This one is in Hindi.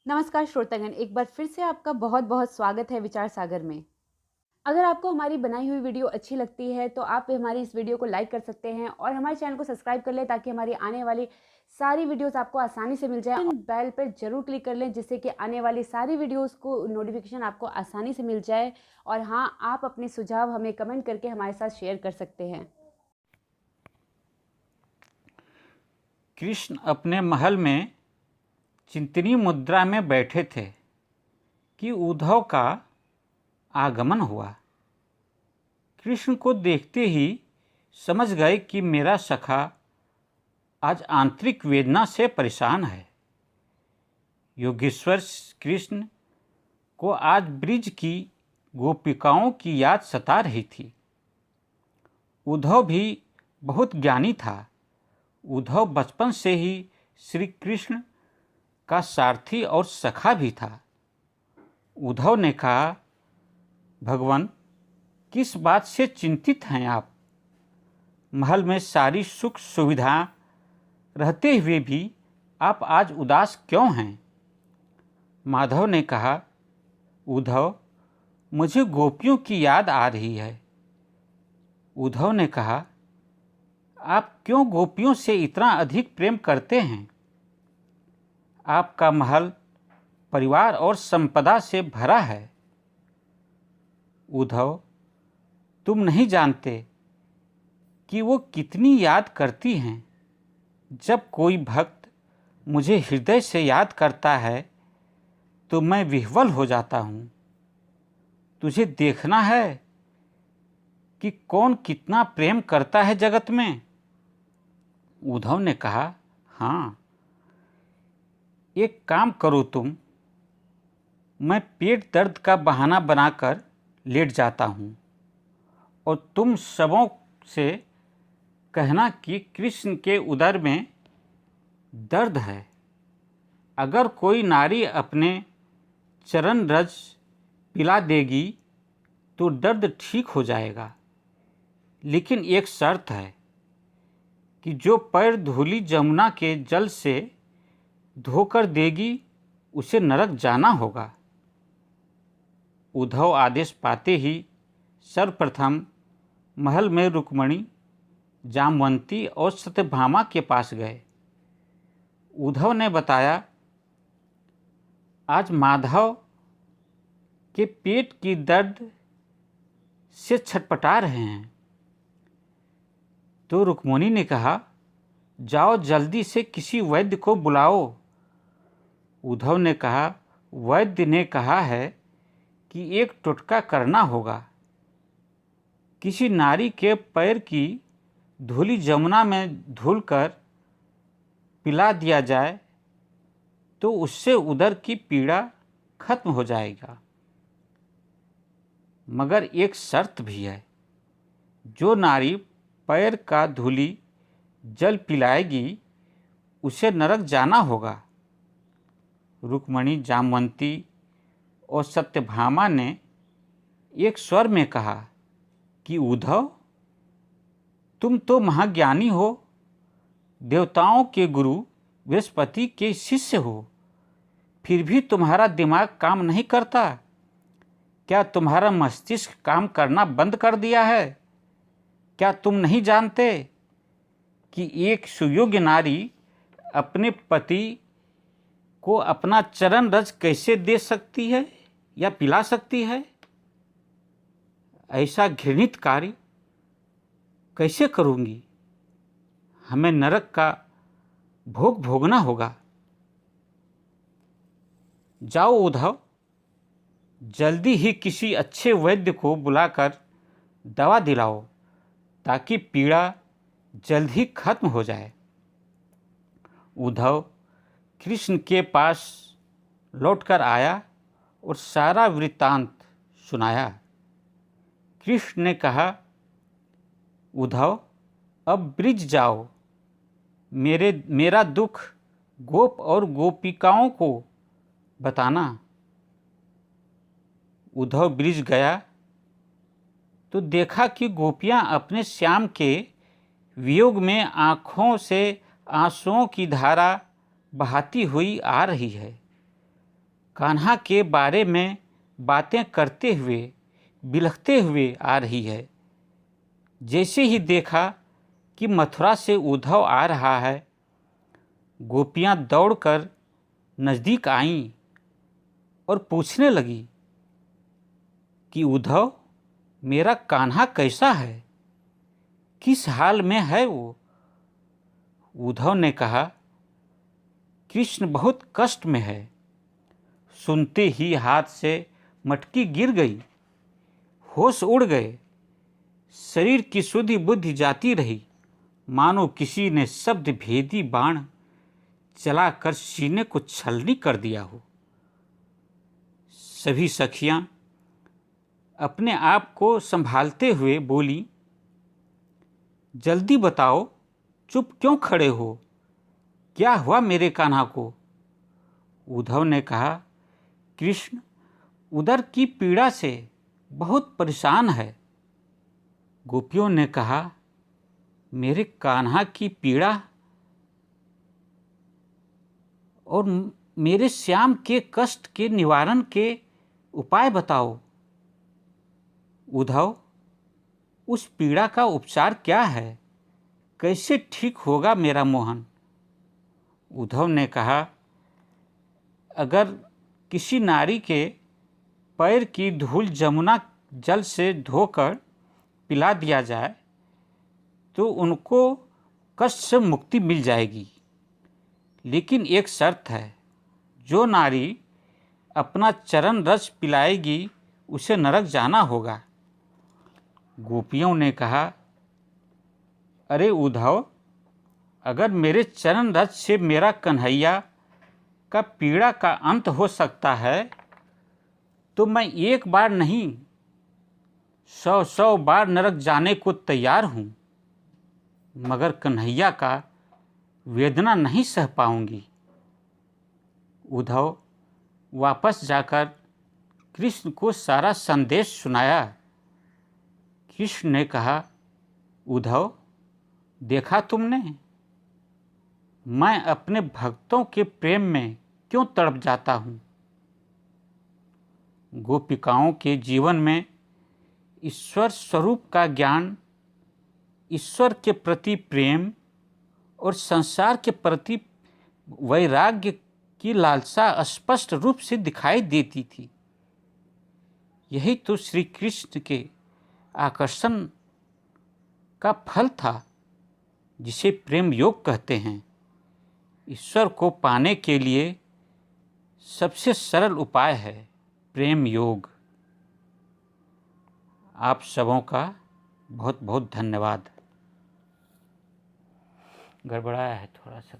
नमस्कार श्रोतागण, एक बार फिर से आपका बहुत बहुत स्वागत है विचार सागर में। अगर आपको हमारी बनाई हुई वीडियो अच्छी लगती है तो आप हमारी इस वीडियो को लाइक कर सकते हैं और हमारे चैनल को सब्सक्राइब कर लें ताकि हमारी आने वाली सारी वीडियोस आपको आसानी से मिल जाए। बेल पर जरूर क्लिक कर लें जिससे कि आने वाली सारी वीडियोस को नोटिफिकेशन आपको आसानी से मिल जाए। और हाँ, आप अपने सुझाव हमें कमेंट करके हमारे साथ शेयर कर सकते हैं। कृष्ण अपने महल में चिंतनीय मुद्रा में बैठे थे कि उद्धव का आगमन हुआ। कृष्ण को देखते ही समझ गए कि मेरा सखा आज आंतरिक वेदना से परेशान है। योगेश्वर कृष्ण को आज ब्रिज की गोपिकाओं की याद सता रही थी। उद्धव भी बहुत ज्ञानी था। उद्धव बचपन से ही श्री कृष्ण का सारथी और सखा भी था। उद्धव ने कहा, भगवान, किस बात से चिंतित हैं आप? महल में सारी सुख सुविधा रहते हुए भी आप आज उदास क्यों हैं? माधव ने कहा, उद्धव, मुझे गोपियों की याद आ रही है। उद्धव ने कहा, आप क्यों गोपियों से इतना अधिक प्रेम करते हैं? आपका महल परिवार और संपदा से भरा है। उद्धव, तुम नहीं जानते कि वो कितनी याद करती हैं। जब कोई भक्त मुझे हृदय से याद करता है तो मैं विह्वल हो जाता हूँ। तुझे देखना है कि कौन कितना प्रेम करता है जगत में। उद्धव ने कहा, हाँ, एक काम करो तुम, मैं पेट दर्द का बहाना बनाकर लेट जाता हूँ और तुम सबों से कहना कि कृष्ण के उदर में दर्द है। अगर कोई नारी अपने चरण रज पिला देगी तो दर्द ठीक हो जाएगा, लेकिन एक शर्त है कि जो पैर धूली जमुना के जल से धोकर देगी उसे नरक जाना होगा। उद्धव आदेश पाते ही सर्वप्रथम महल में रुक्मणी, जामवंती और सत्यभामा के पास गए। उद्धव ने बताया, आज माधव के पेट की दर्द से छटपटा रहे हैं। तो रुक्मणी ने कहा, जाओ जल्दी से किसी वैद्य को बुलाओ। उद्धव ने कहा, वैद्य ने कहा है कि एक टोटका करना होगा। किसी नारी के पैर की धूली जमुना में धुलकर पिला दिया जाए तो उससे उदर की पीड़ा खत्म हो जाएगा, मगर एक शर्त भी है। जो नारी पैर का धूली जल पिलाएगी उसे नरक जाना होगा। रुक्मणी, जामवंती और सत्यभामा ने एक स्वर में कहा कि उद्धव, तुम तो महाज्ञानी हो, देवताओं के गुरु बृहस्पति के शिष्य हो, फिर भी तुम्हारा दिमाग काम नहीं करता। क्या तुम्हारा मस्तिष्क काम करना बंद कर दिया है? क्या तुम नहीं जानते कि एक सुयोग्य नारी अपने पति को अपना चरण रज कैसे दे सकती है या पिला सकती है? ऐसा घृणित कार्य कैसे करूंगी? हमें नरक का भोग भोगना होगा। जाओ उद्धव, जल्दी ही किसी अच्छे वैद्य को बुलाकर दवा दिलाओ ताकि पीड़ा जल्द ही खत्म हो जाए। उद्धव कृष्ण के पास लौटकर आया और सारा वृत्तांत सुनाया। कृष्ण ने कहा, उद्धव, अब ब्रिज जाओ। मेरा दुख गोप और गोपिकाओं को बताना। उद्धव ब्रिज गया तो देखा कि गोपियां अपने श्याम के वियोग में आँखों से आंसुओं की धारा बहाती हुई आ रही है। कान्हा के बारे में बातें करते हुए बिलखते हुए आ रही है। जैसे ही देखा कि मथुरा से उद्धव आ रहा है, गोपियां दौड़कर नज़दीक आईं और पूछने लगी कि उद्धव, मेरा कान्हा कैसा है, किस हाल में है वो? उद्धव ने कहा, कृष्ण बहुत कष्ट में है। सुनते ही हाथ से मटकी गिर गई, होश उड़ गए, शरीर की सुधि बुद्धि जाती रही, मानो किसी ने शब्द भेदी बाण चलाकर सीने को छलनी कर दिया हो। सभी सखियां अपने आप को संभालते हुए बोली, जल्दी बताओ, चुप क्यों खड़े हो, क्या हुआ मेरे कान्हा को? उद्धव ने कहा, कृष्ण उदर की पीड़ा से बहुत परेशान है। गोपियों ने कहा, मेरे कान्हा की पीड़ा और मेरे श्याम के कष्ट के निवारण के उपाय बताओ। उद्धव, उस पीड़ा का उपचार क्या है, कैसे ठीक होगा मेरा मोहन? उद्धव ने कहा, अगर किसी नारी के पैर की धूल जमुना जल से धोकर पिला दिया जाए तो उनको कष्ट से मुक्ति मिल जाएगी। लेकिन एक शर्त है, जो नारी अपना चरण रस पिलाएगी उसे नरक जाना होगा। गोपियों ने कहा, अरे उद्धव, अगर मेरे चरण रस से मेरा कन्हैया का पीड़ा का अंत हो सकता है तो मैं एक बार नहीं 100 बार नरक जाने को तैयार हूँ, मगर कन्हैया का वेदना नहीं सह पाऊंगी। उद्धव वापस जाकर कृष्ण को सारा संदेश सुनाया। कृष्ण ने कहा, उद्धव, देखा तुमने, मैं अपने भक्तों के प्रेम में क्यों तड़प जाता हूँ। गोपिकाओं के जीवन में ईश्वर स्वरूप का ज्ञान, ईश्वर के प्रति प्रेम और संसार के प्रति वैराग्य की लालसा स्पष्ट रूप से दिखाई देती थी। यही तो श्री कृष्ण के आकर्षण का फल था, जिसे प्रेम योग कहते हैं। ईश्वर को पाने के लिए सबसे सरल उपाय है प्रेम योग। आप सबों का बहुत बहुत धन्यवाद। गड़बड़ाया है थोड़ा सा।